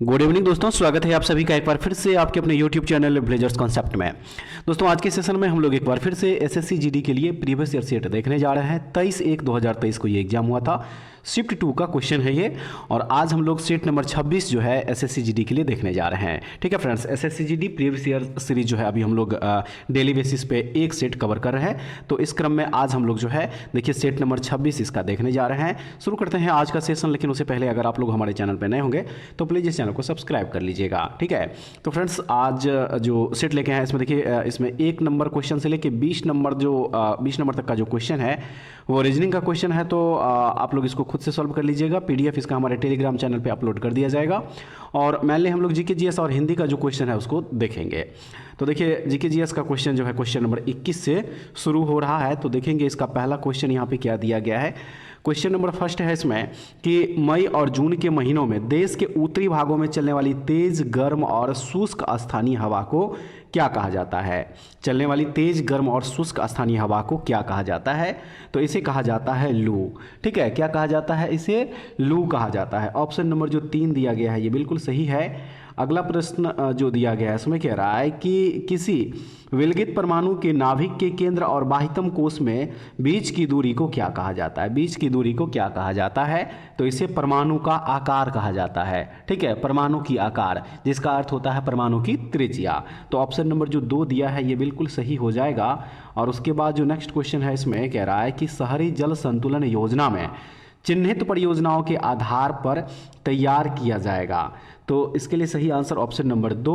Good evening दोस्तों, स्वागत है आप सभी का एक बार फिर से आपके अपने YouTube चैनल ब्लेजर्स कॉन्सेप्ट में। दोस्तों आज के सेशन में हम लोग एक बार फिर से एसएससी जीडी के लिए प्रीवियस ईयर सेट देखने जा रहे हैं। 23/1/2023 को ये एग्जाम हुआ था। शिफ्ट 2 का क्वेश्चन है ये, और आज हम लोग सेट नंबर 26 जो है एसएससी जीडी के लिए देखने जा रहे हैं। ठीक है friends, SSC GD previous year series जो है अभी हम लोग डेली बेसिस पे एक सेट कवर कर रहे हैं। तो इस क्रम में आज हम लोग जो है देखिए सेट नंबर 26 इसका देखने जा रहे हैं। शुरू करते हैं आज का सेशन, लेकिन उससे पहले अगर आप लोग हमारे चैनल पर नए होंगे तो प्लीज़ इस चैनल को सब्सक्राइब कर लीजिएगा। ठीक है, तो फ्रेंड्स आज जो सेट लेके हैं इसमें देखिए इसमें 1 नंबर क्वेश्चन से लेके 20 नंबर तक का जो क्वेश्चन है वो रीजनिंग का क्वेश्चन है। तो आप लोग इसको खुद से सॉल्व कर लीजिएगा। पीडीएफ इसका हमारे टेलीग्राम चैनल पे अपलोड कर दिया जाएगा। और मेनली हम लोग जीके जीएस और हिंदी का जो क्वेश्चन है उसको देखेंगे। तो देखिए जीके जीएस का क्वेश्चन जो है क्वेश्चन नंबर 21 से शुरू हो रहा है। तो देखेंगे इसका पहला क्वेश्चन यहाँ पे क्या दिया गया है। क्वेश्चन नंबर फर्स्ट है इसमें कि मई और जून के महीनों में देश के उत्तरी भागों में चलने वाली तेज गर्म और शुष्क स्थानीय हवा को क्या कहा जाता है। चलने वाली तेज गर्म और शुष्क स्थानीय हवा को क्या कहा जाता है। तो इसे कहा जाता है लू। ठीक है, क्या कहा जाता है, इसे लू कहा जाता है। ऑप्शन नंबर जो 3 दिया गया है ये बिल्कुल सही है। अगला प्रश्न जो दिया गया है इसमें कह रहा है कि किसी विलगित परमाणु के नाभिक के केंद्र और बाह्यतम कोश में बीच की दूरी को क्या कहा जाता है। बीच की दूरी को क्या कहा जाता है, तो इसे परमाणु का आकार कहा जाता है। ठीक है, परमाणु की आकार, जिसका अर्थ होता है परमाणु की त्रिज्या। तो ऑप्शन नंबर जो 2 दिया है ये बिल्कुल सही हो जाएगा। और उसके बाद जो नेक्स्ट क्वेश्चन है इसमें कह रहा है कि शहरी जल संतुलन योजना में चिन्हित परियोजनाओं के आधार पर तैयार किया जाएगा। तो इसके लिए सही answer option number 2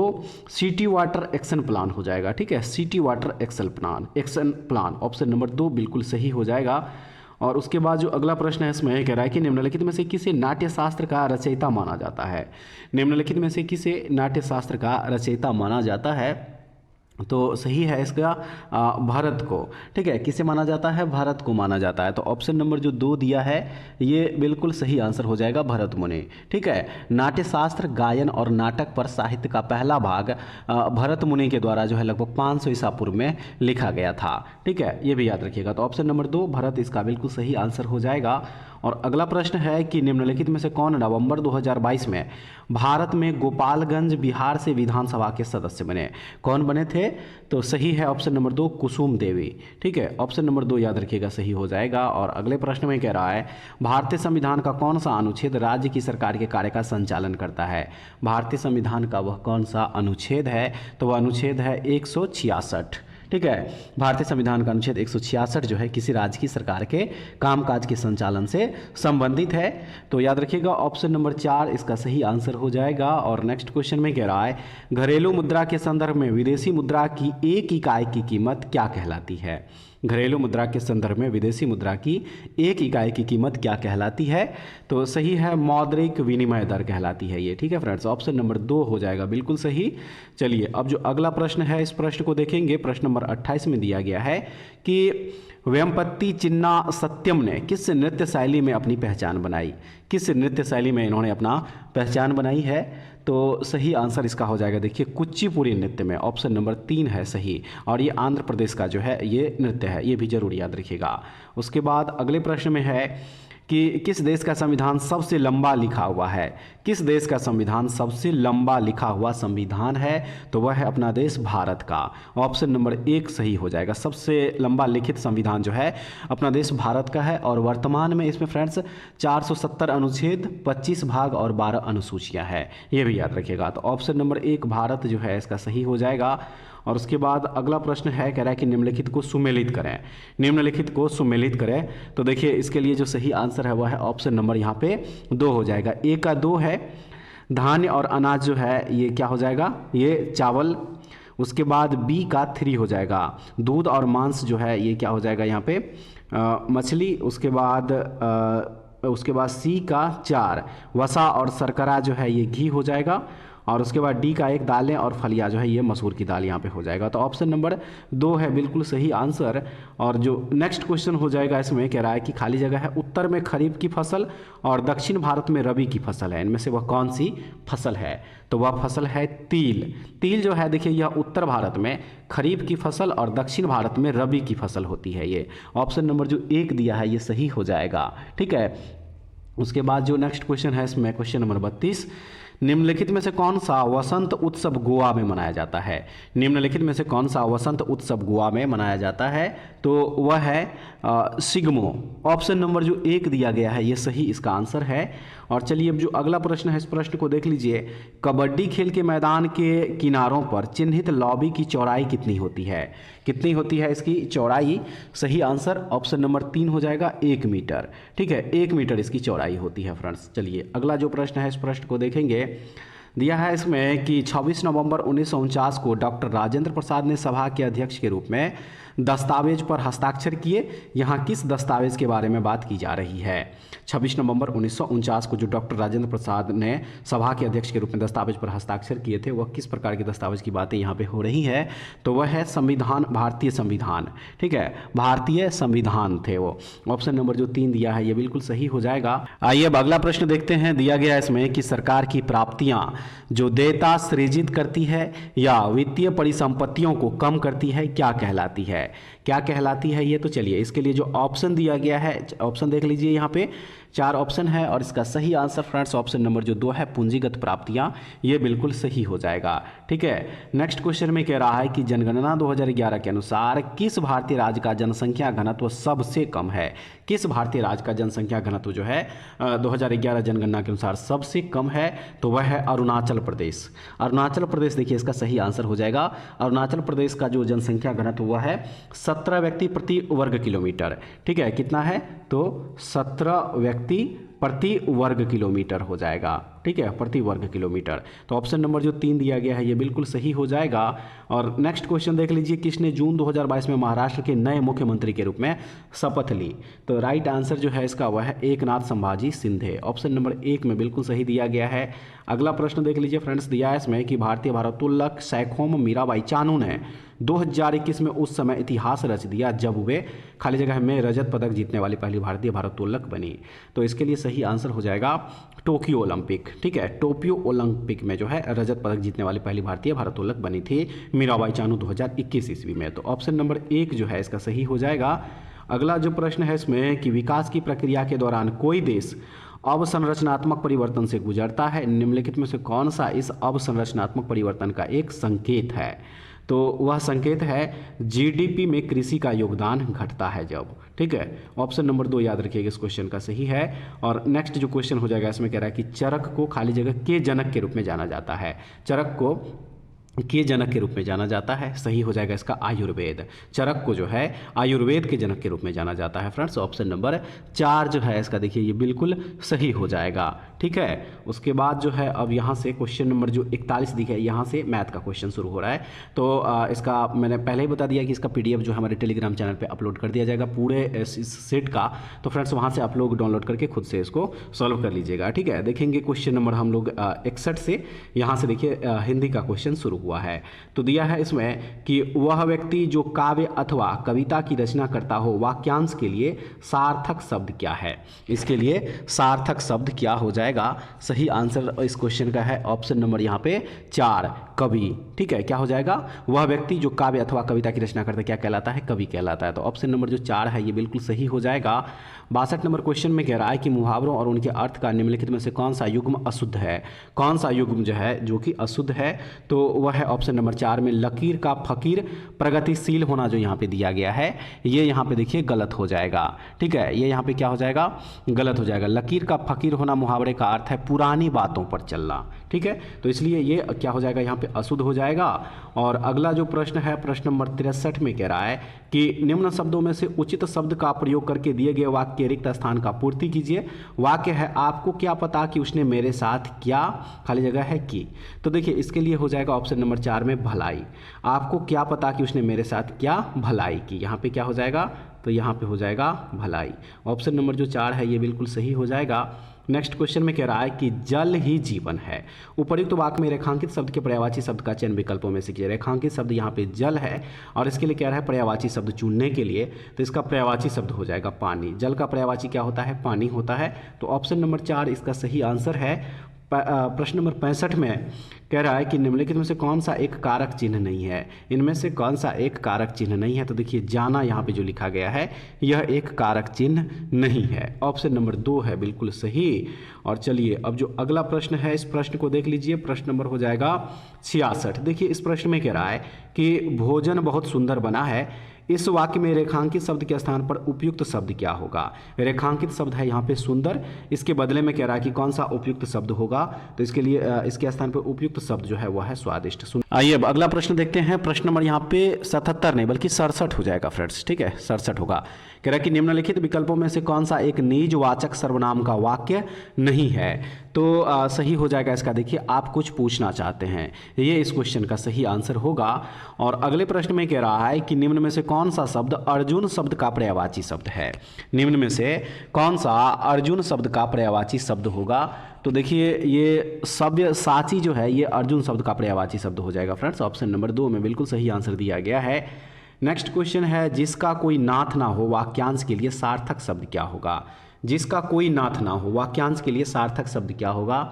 city water action plan हो जाएगा। ठीक है, city water action plan option number 2 बिल्कुल सही हो जाएगा। और उसके बाद जो अगला प्रश्न है इसमें कह रहा है कि निम्नलिखित में से किसे नाट्य शास्त्र का रचयिता माना जाता है। निम्नलिखित में से किसे नाट्य शास्त्र का रचयिता माना जाता है। तो सही है इसका भारत को। ठीक है, किसे माना जाता है, भारत को माना जाता है। तो ऑप्शन नंबर जो 2 दिया है ये बिल्कुल सही आंसर हो जाएगा, भरत मुनि। ठीक है, नाट्यशास्त्र गायन और नाटक पर साहित्य का पहला भाग भरत मुनि के द्वारा जो है लगभग 500 ईसा पूर्व में लिखा गया था। ठीक है, ये भी याद रखिएगा। तो ऑप्शन नंबर 2 भरत इसका बिल्कुल सही आंसर हो जाएगा। और अगला प्रश्न है कि निम्नलिखित में से कौन नवंबर 2022 में भारत में गोपालगंज बिहार से विधानसभा के सदस्य बने। कौन बने थे, तो सही है ऑप्शन नंबर 2 कुसुम देवी। ठीक है, ऑप्शन नंबर 2 याद रखिएगा, सही हो जाएगा। और अगले प्रश्न में कह रहा है भारतीय संविधान का कौन सा अनुच्छेद राज्य की सरकार के कार्य का संचालन करता है। भारतीय संविधान का वह कौन सा अनुच्छेद है, तो वह अनुच्छेद है 166। ठीक है, भारतीय संविधान का अनुच्छेद 166 जो है किसी राज्य की सरकार के कामकाज के संचालन से संबंधित है। तो याद रखिएगा ऑप्शन नंबर 4 इसका सही आंसर हो जाएगा। और नेक्स्ट क्वेश्चन में कह रहा है घरेलू मुद्रा के संदर्भ में विदेशी मुद्रा की एक इकाई की कीमत क्या कहलाती है। घरेलू मुद्रा के संदर्भ में विदेशी मुद्रा की एक इकाई की कीमत क्या कहलाती है, तो सही है मौद्रिक विनिमय दर कहलाती है ये। ठीक है फ्रेंड्स, ऑप्शन नंबर 2 हो जाएगा बिल्कुल सही। चलिए अब जो अगला प्रश्न है इस प्रश्न को देखेंगे। प्रश्न नंबर 28 में दिया गया है कि वेम्पति चिन्ना सत्यम ने किस नृत्य शैली में अपनी पहचान बनाई। किस नृत्य शैली में इन्होंने अपना पहचान बनाई है, तो सही आंसर इसका हो जाएगा देखिए कुचिपुड़ी नृत्य में। ऑप्शन नंबर 3 है सही। और ये आंध्र प्रदेश का जो है ये नृत्य है, ये भी जरूर याद रखिएगा। उसके बाद अगले प्रश्न में है कि किस देश का संविधान सबसे लंबा लिखा हुआ है। किस देश का संविधान सबसे लंबा लिखा हुआ संविधान है, तो वह है अपना देश भारत का। ऑप्शन नंबर 1 सही हो जाएगा। सबसे लंबा लिखित संविधान जो है अपना देश भारत का है। और वर्तमान में इसमें फ्रेंड्स 470 अनुच्छेद, 25 भाग और 12 अनुसूचियां हैं, ये भी याद रखिएगा। तो ऑप्शन नंबर 1 भारत जो है इसका सही हो जाएगा। और उसके बाद अगला प्रश्न है कह रहा है कि निम्नलिखित को सुमेलित करें। निम्नलिखित को सुमेलित करें, तो देखिए इसके लिए जो सही आंसर है वह है ऑप्शन नंबर यहाँ पे 2 हो जाएगा। ए का 2 है धान्य और अनाज जो है ये क्या हो जाएगा, ये चावल। उसके बाद बी का 3 हो जाएगा दूध और मांस जो है ये क्या हो जाएगा यहाँ पे मछली। उसके बाद सी का 4 वसा और शर्करा जो है ये घी हो जाएगा। और उसके बाद डी का 1 दालें और फलियां जो है ये मसूर की दाल यहाँ पे हो जाएगा। तो ऑप्शन नंबर 2 है बिल्कुल सही आंसर। और जो नेक्स्ट क्वेश्चन हो जाएगा इसमें कह रहा है कि खाली जगह है उत्तर में खरीफ की फसल और दक्षिण भारत में रबी की फसल है, इनमें से वह कौन सी फसल है, तो वह फसल है तिल। तिल जो है देखिए यह उत्तर भारत में खरीफ की फसल और दक्षिण भारत में रबी की फसल होती है ये। ऑप्शन नंबर जो 1 दिया है ये सही हो जाएगा। ठीक है, उसके बाद जो नेक्स्ट क्वेश्चन है इसमें क्वेश्चन नंबर 32 निम्नलिखित में से कौन सा वसंत उत्सव गोवा में मनाया जाता है? निम्नलिखित में से कौन सा वसंत उत्सव गोवा में मनाया जाता है? तो वह है सिग्मो। ऑप्शन नंबर जो 1 दिया गया है ये सही इसका आंसर है। और चलिए अब जो अगला प्रश्न है इस प्रश्न को देख लीजिए। कबड्डी खेल के मैदान के किनारों पर चिन्हित लॉबी की चौड़ाई कितनी होती है? कितनी होती है इसकी चौड़ाई? सही आंसर ऑप्शन नंबर 3 हो जाएगा, 1 मीटर। ठीक है, 1 मीटर इसकी चौड़ाई होती है फ्रेंड्स। चलिए अगला जो प्रश्न है इस प्रश्न को देखेंगे। दिया है इसमें कि 26 नवंबर 1949 को डॉक्टर राजेंद्र प्रसाद ने सभा के अध्यक्ष के रूप में दस्तावेज पर हस्ताक्षर किए। यहाँ किस दस्तावेज के बारे में बात की जा रही है? 26 नवंबर 1949 को जो डॉक्टर राजेंद्र प्रसाद ने सभा के अध्यक्ष के रूप में दस्तावेज पर हस्ताक्षर किए थे, वह किस प्रकार के दस्तावेज की बातें यहाँ पे हो रही है? तो वह है संविधान, भारतीय संविधान। ठीक है, भारतीय संविधान थे वो। ऑप्शन नंबर जो 3 दिया है ये बिल्कुल सही हो जाएगा। आइए अब अगला प्रश्न देखते हैं। दिया गया इसमें कि सरकार की प्राप्तियां जो देयता सृजित करती है या वित्तीय परिसंपत्तियों को कम करती है, क्या कहलाती है? क्या कहलाती है ये? तो चलिए इसके लिए जो ऑप्शन दिया गया है, ऑप्शन देख लीजिए। यहाँ पे 4 ऑप्शन है और इसका सही आंसर फ्रेंड्स ऑप्शन नंबर जो 2 है, पूंजीगत प्राप्तियां, ये बिल्कुल सही हो जाएगा। ठीक है, नेक्स्ट क्वेश्चन में कह रहा है कि जनगणना 2011 के अनुसार किस भारतीय राज्य का जनसंख्या घनत्व सबसे कम है? किस भारतीय राज्य का जनसंख्या घनत्व जो है 2011 जनगणना के अनुसार सबसे कम है? तो वह है अरुणाचल प्रदेश। अरुणाचल प्रदेश देखिए इसका सही आंसर हो जाएगा। अरुणाचल प्रदेश का जो जनसंख्या घनत्व हुआ है 17 व्यक्ति प्रति वर्ग किलोमीटर। ठीक है, कितना है? तो 17 व्यक्ति प्रति वर्ग किलोमीटर हो जाएगा। ठीक है, प्रति वर्ग किलोमीटर। तो ऑप्शन नंबर जो 3 दिया गया है ये बिल्कुल सही हो जाएगा। और नेक्स्ट क्वेश्चन देख लीजिए। किसने जून 2022 में महाराष्ट्र के नए मुख्यमंत्री के रूप में शपथ ली? तो राइट आंसर जो है इसका वह है एकनाथ संभाजी शिंदे। ऑप्शन नंबर 1 में बिल्कुल सही दिया गया है। अगला प्रश्न देख लीजिए फ्रेंड्स। दिया है इसमें कि भारतीय भारोत्तोलक सैखोम मीराबाई चानू ने 2021 में उस समय इतिहास रच दिया जब वे खाली जगह में रजत पदक जीतने वाली पहली भारतीय भारोत्तोलक बनी। तो इसके लिए सही आंसर हो जाएगा टोक्यो ओलंपिक। ठीक है, टोक्यो ओलंपिक में जो है रजत पदक जीतने वाली पहली भारतीय भारोत्तोलक बनी थी मीराबाई चानू 2021 ईस्वी में। तो ऑप्शन नंबर 1 जो है इसका सही हो जाएगा। अगला जो प्रश्न है इसमें कि विकास की प्रक्रिया के दौरान कोई देश अवसंरचनात्मक परिवर्तन से गुजरता है, निम्नलिखित में से कौन सा इस अवसंरचनात्मक परिवर्तन का एक संकेत है? तो वह संकेत है जीडीपी में कृषि का योगदान घटता है जब। ठीक है, ऑप्शन नंबर 2 याद रखिएगा इस क्वेश्चन का सही है। और नेक्स्ट जो क्वेश्चन हो जाएगा इसमें कह रहा है कि चरक को खाली जगह के जनक के रूप में जाना जाता है। चरक को के जनक के रूप में जाना जाता है। सही हो जाएगा इसका आयुर्वेद। चरक को जो है आयुर्वेद के जनक के रूप में जाना जाता है फ्रेंड्स। ऑप्शन नंबर 4 जो है इसका देखिए ये बिल्कुल सही हो जाएगा। ठीक है, उसके बाद जो है अब यहाँ से क्वेश्चन नंबर जो 41 दिखा है यहाँ से मैथ का क्वेश्चन शुरू हो रहा है। तो इसका मैंने पहले ही बता दिया कि इसका PDF जो हमारे टेलीग्राम चैनल पर अपलोड कर दिया जाएगा पूरे इस सेट का। तो फ्रेंड्स वहाँ से आप लोग डाउनलोड करके खुद से इसको सॉल्व कर लीजिएगा। ठीक है, देखेंगे क्वेश्चन नंबर हम लोग 61 से यहाँ से देखिए हिंदी का क्वेश्चन शुरू हुआ है। तो दिया है इसमें कि वह व्यक्ति जो काव्य अथवा कविता की रचना करता हो वाक्यांश के लिए सार्थक शब्द क्या है? इसके लिए सार्थक शब्द क्या हो जाएगा? सही आंसर इस क्वेश्चन का है ऑप्शन नंबर यहाँ पे 4 कवि। ठीक है, क्या हो जाएगा? वह व्यक्ति जो काव्य अथवा कविता की रचना करता है क्या कहलाता है? कवि कहलाता है। तो ऑप्शन नंबर जो 4 है ये बिल्कुल सही हो जाएगा। 62 नंबर क्वेश्चन में कह रहा है कि मुहावरों और उनके अर्थ का निम्नलिखित में से कौन सा युग्म अशुद्ध है? कौन सा युग्म जो है जो कि अशुद्ध है? तो वह है ऑप्शन नंबर 4 में लकीर का फकीर प्रगतिशील होना जो यहाँ पे दिया गया है ये यहाँ पे देखिए गलत हो जाएगा। ठीक है, ये यहाँ पे क्या हो जाएगा? गलत हो जाएगा। लकीर का फकीर होना मुहावरे का अर्थ है पुरानी बातों पर चलना। ठीक है, तो इसलिए ये क्या हो जाएगा? यहाँ पे अशुद्ध हो जाएगा। और अगला जो प्रश्न है प्रश्न नंबर 63 में कह रहा है कि निम्न शब्दों में से उचित शब्द का प्रयोग करके दिए गए वाक्य के रिक्त स्थान का पूर्ति कीजिए। वाक्य है आपको क्या पता कि उसने मेरे साथ क्या खाली जगह है की। तो देखिए इसके लिए हो जाएगा ऑप्शन नंबर 4 में भलाई। आपको क्या पता कि उसने मेरे साथ क्या भलाई की। यहाँ पे क्या हो जाएगा? तो यहाँ पे हो जाएगा भलाई। ऑप्शन नंबर जो 4 है ये बिल्कुल सही हो जाएगा। नेक्स्ट क्वेश्चन में कह रहा है कि जल ही जीवन है। उपर्युक्त वाक्य में रेखांकित शब्द के पर्यायवाची शब्द का चयन विकल्पों में से कीजिए। रेखांकित शब्द यहाँ पे जल है और इसके लिए कह रहा है पर्यायवाची शब्द चुनने के लिए। तो इसका पर्यायवाची शब्द हो जाएगा पानी। जल का पर्यायवाची क्या होता है? पानी होता है। तो ऑप्शन नंबर 4 इसका सही आंसर है प्रश्न नंबर 65 में कह रहा है कि निम्नलिखित में से कौन सा एक कारक चिन्ह नहीं है। इनमें से कौन सा एक कारक चिन्ह नहीं है? तो देखिए जाना यहाँ पे जो लिखा गया है यह एक कारक चिन्ह नहीं है। ऑप्शन नंबर 2 है बिल्कुल सही। और चलिए अब जो अगला प्रश्न है इस प्रश्न को देख लीजिए। प्रश्न नंबर हो जाएगा 66। देखिए इस प्रश्न में कह रहा है कि भोजन बहुत सुंदर बना है, इस वाक्य में रेखांकित शब्द के स्थान पर उपयुक्त शब्द क्या होगा? रेखांकित शब्द है यहाँ पे सुंदर, इसके बदले में कह रहा है कि कौन सा उपयुक्त शब्द होगा? तो इसके लिए इसके स्थान पर उपयुक्त शब्द जो है वह है स्वादिष्ट। आइए अब अगला प्रश्न देखते हैं। प्रश्न नंबर यहाँ पे 77 नहीं बल्कि 67 हो जाएगा फ्रेंड्स, ठीक है 67 होगा। कह रहा है कि निम्नलिखित विकल्पों में से कौन सा एक निजवाचक सर्वनाम का वाक्य नहीं है? तो सही हो जाएगा इसका। देखिए आप कुछ पूछना चाहते हैं, ये इस क्वेश्चन का सही आंसर होगा। और अगले प्रश्न में कह रहा है कि निम्न में से कौन सा शब्द अर्जुन शब्द का पर्यायवाची शब्द है? निम्न में से कौन सा अर्जुन शब्द का पर्यायवाची शब्द होगा? तो देखिए ये सव्यसाची जो है ये अर्जुन शब्द का पर्यायवाची शब्द हो जाएगा फ्रेंड्स। ऑप्शन नंबर 2 में बिल्कुल सही आंसर दिया गया है। नेक्स्ट क्वेश्चन है जिसका कोई नाथ ना हो वाक्यांश के लिए सार्थक शब्द क्या होगा? जिसका कोई नाथ ना हो वाक्यांश के लिए सार्थक शब्द क्या होगा?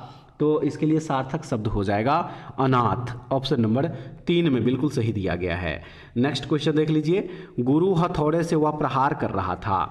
तो इसके लिए सार्थक शब्द हो जाएगा अनाथ। ऑप्शन नंबर 3 में बिल्कुल सही दिया गया है। नेक्स्ट क्वेश्चन देख लीजिए। गुरु हथौड़े से वह प्रहार कर रहा था,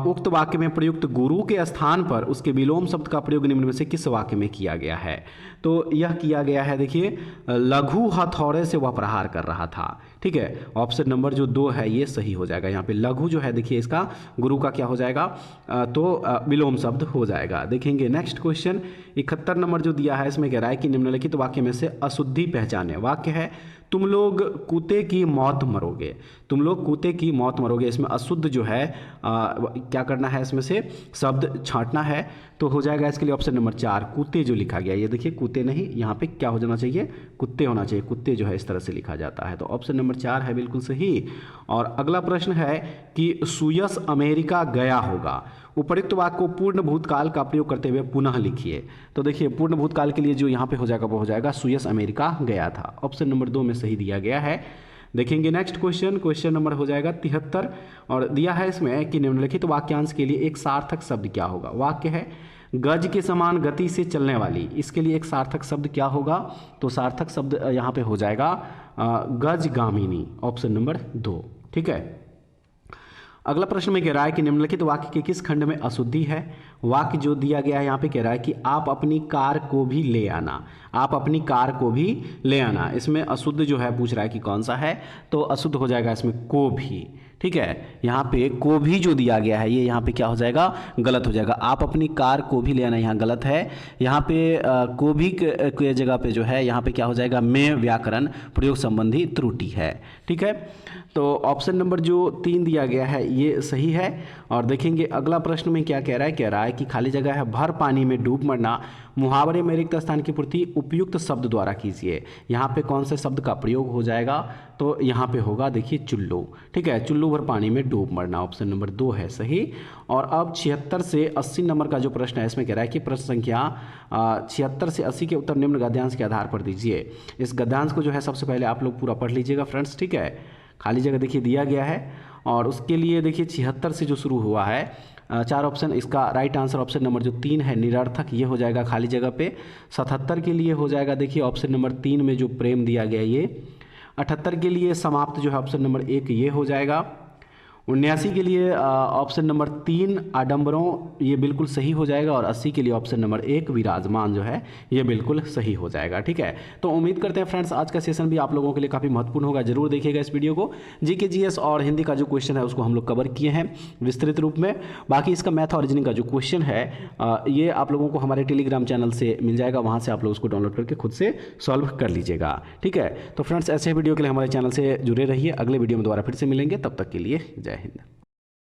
उक्त वाक्य में प्रयुक्त गुरु के स्थान पर उसके विलोम शब्द का प्रयोग निम्न में से किस वाक्य में किया गया है? तो यह किया गया है देखिए लघु हथौड़े से वह प्रहार कर रहा था, ठीक है। ऑप्शन नंबर जो 2 है ये सही हो जाएगा। यहाँ पे लघु जो है देखिए इसका गुरु का क्या हो जाएगा? तो विलोम शब्द हो जाएगा। देखेंगे नेक्स्ट क्वेश्चन 71 नंबर जो दिया है इसमें कह रहा है कि निम्नलिखित वाक्य में से अशुद्धि पहचाने। वाक्य है तुम लोग कुत्ते की मौत मरोगे, तुम लोग कुत्ते की मौत मरोगे। इसमें अशुद्ध जो है क्या करना है, इसमें से शब्द छांटना है। तो हो जाएगा इसके लिए ऑप्शन नंबर 4 कुत्ते जो लिखा गया। ये देखिए कुत्ते नहीं, यहाँ पे क्या हो जाना चाहिए? कुत्ते होना चाहिए। कुत्ते जो है इस तरह से लिखा जाता है। तो ऑप्शन नंबर 4 है बिल्कुल सही। और अगला प्रश्न है कि सुयस अमेरिका गया होगा, उपयुक्त वाक्य को पूर्ण भूतकाल का प्रयोग करते हुए पुनः लिखिए। तो देखिए पूर्ण भूतकाल के लिए जो यहाँ पे हो जाएगा वो हो जाएगा सुयस अमेरिका गया था। ऑप्शन नंबर 2 में सही दिया गया है। देखेंगे नेक्स्ट क्वेश्चन, क्वेश्चन नंबर हो जाएगा 73 और दिया है इसमें कि निम्नलिखित वाक्यांश के लिए एक सार्थक शब्द क्या होगा? वाक्य है गज के समान गति से चलने वाली, इसके लिए एक सार्थक शब्द क्या होगा? तो सार्थक शब्द यहाँ पे हो जाएगा गजगामिनी। ऑप्शन नंबर 2, ठीक है। अगला प्रश्न में कह रहा है कि निम्नलिखित वाक्य के किस खंड में अशुद्धि है? वाक्य जो दिया गया है यहाँ पे कह रहा है कि आप अपनी कार को भी ले आना, आप अपनी कार को भी ले आना। इसमें अशुद्ध जो है पूछ रहा है कि कौन सा है? तो अशुद्ध हो जाएगा इसमें को भी, ठीक है। यहाँ पे को भी जो दिया गया है ये यहाँ पे क्या हो जाएगा? गलत हो जाएगा। आप अपनी कार को भी ले आना यहाँ गलत है। यहाँ पे को भी के जगह पे जो है यहाँ पे क्या हो जाएगा? में व्याकरण प्रयोग संबंधी त्रुटि है, ठीक है। तो ऑप्शन नंबर जो 3 दिया गया है ये सही है। और देखेंगे अगला प्रश्न में क्या कह रहा है कि खाली जगह है भर पानी में डूब मरना, मुहावरे में रिक्त स्थान की पूर्ति उपयुक्त शब्द द्वारा कीजिए। यहाँ पे कौन से शब्द का प्रयोग हो जाएगा? तो यहाँ पे होगा देखिए चुल्लू, ठीक है। चुल्लू भर पानी में डूब मरना। ऑप्शन नंबर 2 है सही। और अब 76 से 80 नंबर का जो प्रश्न है इसमें कह रहा है कि प्रश्न संख्या 76 से 80 के उत्तर निम्न गद्यांश के आधार पर दीजिए। इस गद्यांश को जो है सबसे पहले आप लोग पूरा पढ़ लीजिएगा फ्रेंड्स, ठीक है। खाली जगह देखिए दिया गया है और उसके लिए देखिए 76 से जो शुरू हुआ है 4 ऑप्शन, इसका राइट आंसर ऑप्शन नंबर जो 3 है निरर्थक, ये हो जाएगा खाली जगह पे। 77 के लिए हो जाएगा देखिए ऑप्शन नंबर 3 में जो प्रेम दिया गया ये। 78 के लिए समाप्त जो है ऑप्शन नंबर 1 ये हो जाएगा। 79 के लिए ऑप्शन नंबर 3 आडंबरों ये बिल्कुल सही हो जाएगा। और 80 के लिए ऑप्शन नंबर 1 विराजमान जो है ये बिल्कुल सही हो जाएगा, ठीक है। तो उम्मीद करते हैं फ्रेंड्स आज का सेशन भी आप लोगों के लिए काफ़ी महत्वपूर्ण होगा। जरूर देखिएगा इस वीडियो को। जीके जीएस और हिंदी का जो क्वेश्चन है उसको हम लोग कवर किए हैं विस्तृत रूप में। बाकी इसका मैथ और रीजनिंग का जो क्वेश्चन है ये आप लोगों को हमारे टेलीग्राम चैनल से मिल जाएगा, वहाँ से आप लोग उसको डाउनलोड करके खुद से सॉल्व कर लीजिएगा, ठीक है। तो फ्रेंड्स ऐसे वीडियो के लिए हमारे चैनल से जुड़े रहिए। अगले वीडियो में दोबारा फिर से मिलेंगे, तब तक के लिए जय हिंद।